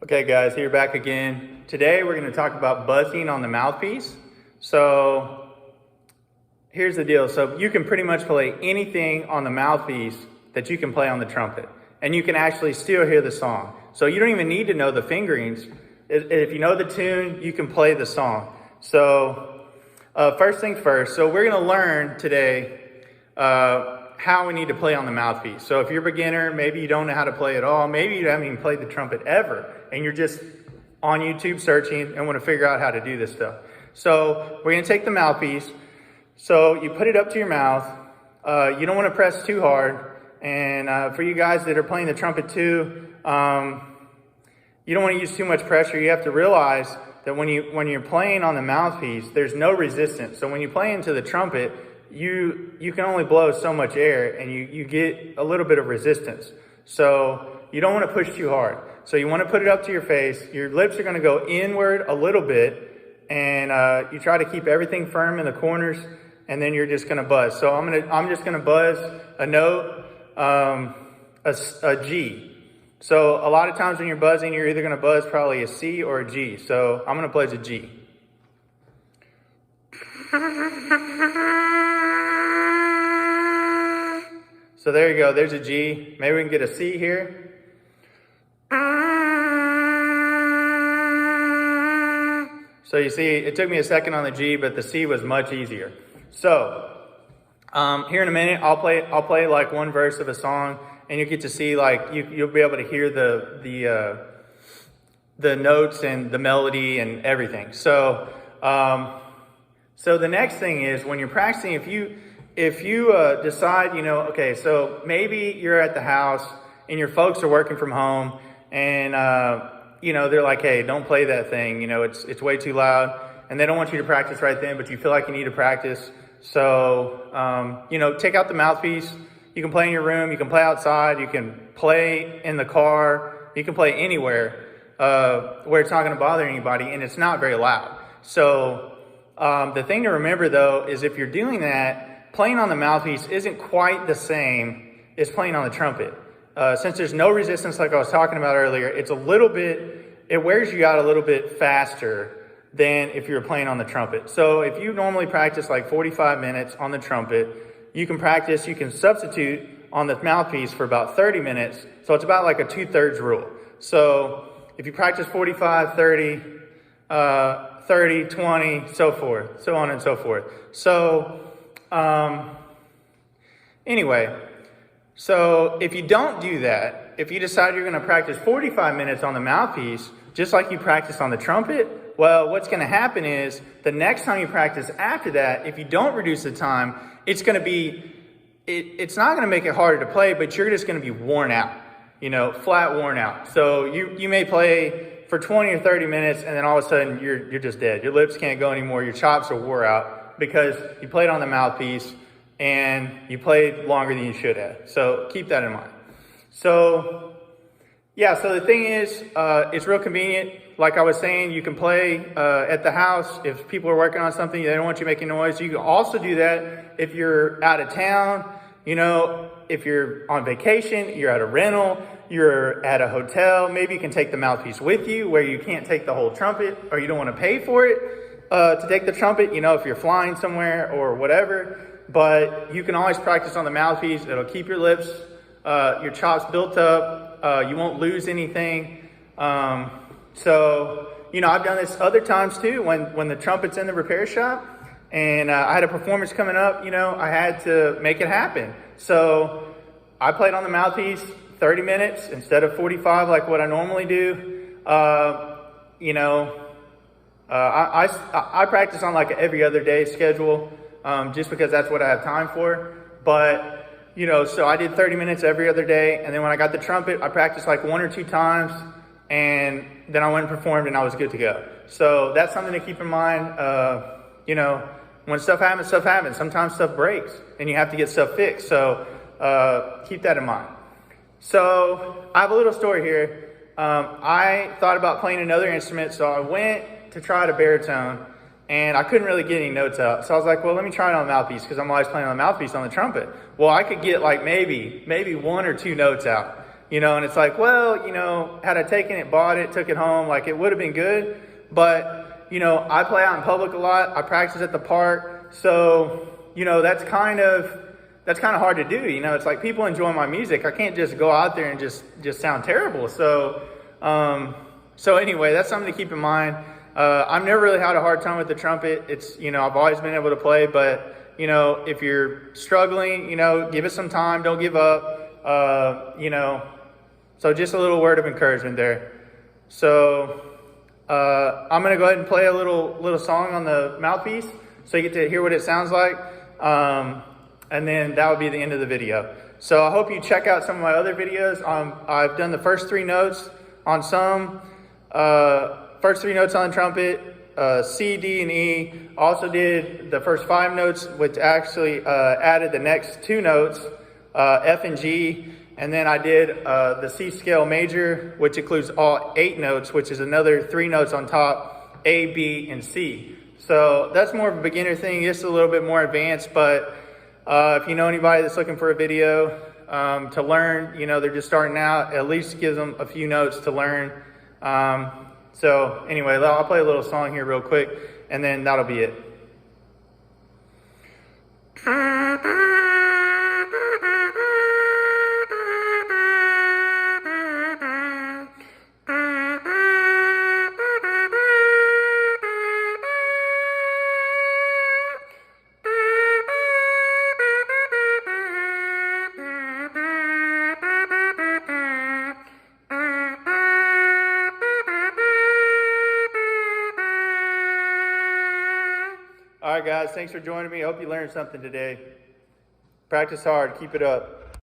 Okay guys, here back again. Today we're going to talk about buzzing on the mouthpiece. So here's the deal. So you can pretty much play anything on the mouthpiece that you can play on the trumpet. And you can actually still hear the song. So you don't even need to know the fingerings. If you know the tune, you can play the song. So first things first. So we're going to learn today how we need to play on the mouthpiece. So if you're a beginner, maybe you don't know how to play at all, maybe you haven't even played the trumpet ever, and you're just on YouTube searching and want to figure out how to do this stuff. So we're going to take the mouthpiece. So you put it up to your mouth. You don't want to press too hard. And for you guys that are playing the trumpet too, you don't want to use too much pressure. You have to realize that when you're playing on the mouthpiece, there's no resistance. So when you play into the trumpet, you can only blow so much air, and you get a little bit of resistance. So you don't want to push too hard. So you want to put it up to your face. Your lips are going to go inward a little bit, and you try to keep everything firm in the corners, and then you're just going to buzz. So I'm just going to buzz a note, a G. So a lot of times when you're buzzing, you're either going to buzz probably a C or a G. So I'm going to buzz a G. So there you go, there's a G. Maybe we can get a C here. So you see, it took me a second on the G, but the C was much easier. So here in a minute, I'll play like one verse of a song, and you get to see like you'll be able to hear the notes and the melody and everything. So so the next thing is when you're practicing, if you decide, okay, so maybe you're at the house and your folks are working from home, and they're like, hey, don't play that thing, it's way too loud, and they don't want you to practice right then, but you feel like you need to practice. So take out the mouthpiece. You can play in your room, you can play outside, you can play in the car, you can play anywhere where it's not going to bother anybody, and it's not very loud. So the thing to remember though is if you're doing that, playing on the mouthpiece isn't quite the same as playing on the trumpet. Since there's no resistance like I was talking about earlier, it wears you out a little bit faster than if you're playing on the trumpet. So if you normally practice like 45 minutes on the trumpet, you can substitute on the mouthpiece for about 30 minutes. So it's about like a 2/3 rule. So if you practice 45, 30, 30, 20, so forth, so on and so forth. So anyway, so if you don't do that, if you decide you're going to practice 45 minutes on the mouthpiece, just like you practice on the trumpet, well, what's going to happen is the next time you practice after that, if you don't reduce the time, it's not going to make it harder to play, but you're just going to be worn out, flat worn out. So you may play for 20 or 30 minutes, and then all of a sudden you're just dead. Your lips can't go anymore. Your chops are wore out because you played on the mouthpiece and you played longer than you should have. So keep that in mind. So yeah, so the thing is, it's real convenient. Like I was saying, you can play at the house. If people are working on something, they don't want you making noise. You can also do that if you're out of town, if you're on vacation, you're at a rental, you're at a hotel, maybe you can take the mouthpiece with you where you can't take the whole trumpet, or you don't want to pay for it to take the trumpet, if you're flying somewhere or whatever. But you can always practice on the mouthpiece. It'll keep your lips, your chops built up. You won't lose anything. So, I've done this other times too when the trumpet's in the repair shop and I had a performance coming up, I had to make it happen. So I played on the mouthpiece 30 minutes instead of 45 like what I normally do. I practice on like an every other day schedule just because that's what I have time for. But, so I did 30 minutes every other day. And then when I got the trumpet, I practiced like 1 or 2 times. And then I went and performed and I was good to go. So that's something to keep in mind. When stuff happens, stuff happens. Sometimes stuff breaks and you have to get stuff fixed. So keep that in mind. So I have a little story here. I thought about playing another instrument. So I went to try out a baritone and I couldn't really get any notes out. So I was like, well, let me try it on the mouthpiece because I'm always playing on the mouthpiece on the trumpet. Well, I could get like maybe 1 or 2 notes out. and it's like, well, had I taken it, bought it, took it home, like it would have been good. But, I play out in public a lot. I practice at the park. So, that's kind of hard to do. It's like people enjoy my music. I can't just go out there and just sound terrible. So anyway, that's something to keep in mind. I've never really had a hard time with the trumpet. It's, I've always been able to play, but, if you're struggling, give it some time, don't give up, so just a little word of encouragement there. So, I'm going to go ahead and play a little song on the mouthpiece so you get to hear what it sounds like. And then that would be the end of the video. So I hope you check out some of my other videos. I've done the first 3 notes on some, first 3 notes on the trumpet, C, D, and E. Also did the first 5 notes, which actually added the next 2 notes, F and G. And then I did the C scale major, which includes all 8 notes, which is another 3 notes on top, A, B, and C. So that's more of a beginner thing, just a little bit more advanced. But if you know anybody that's looking for a video to learn, they're just starting out, at least give them a few notes to learn. So anyway, I'll play a little song here real quick, and then that'll be it. All right, guys, thanks for joining me. I hope you learned something today. Practice hard. Keep it up.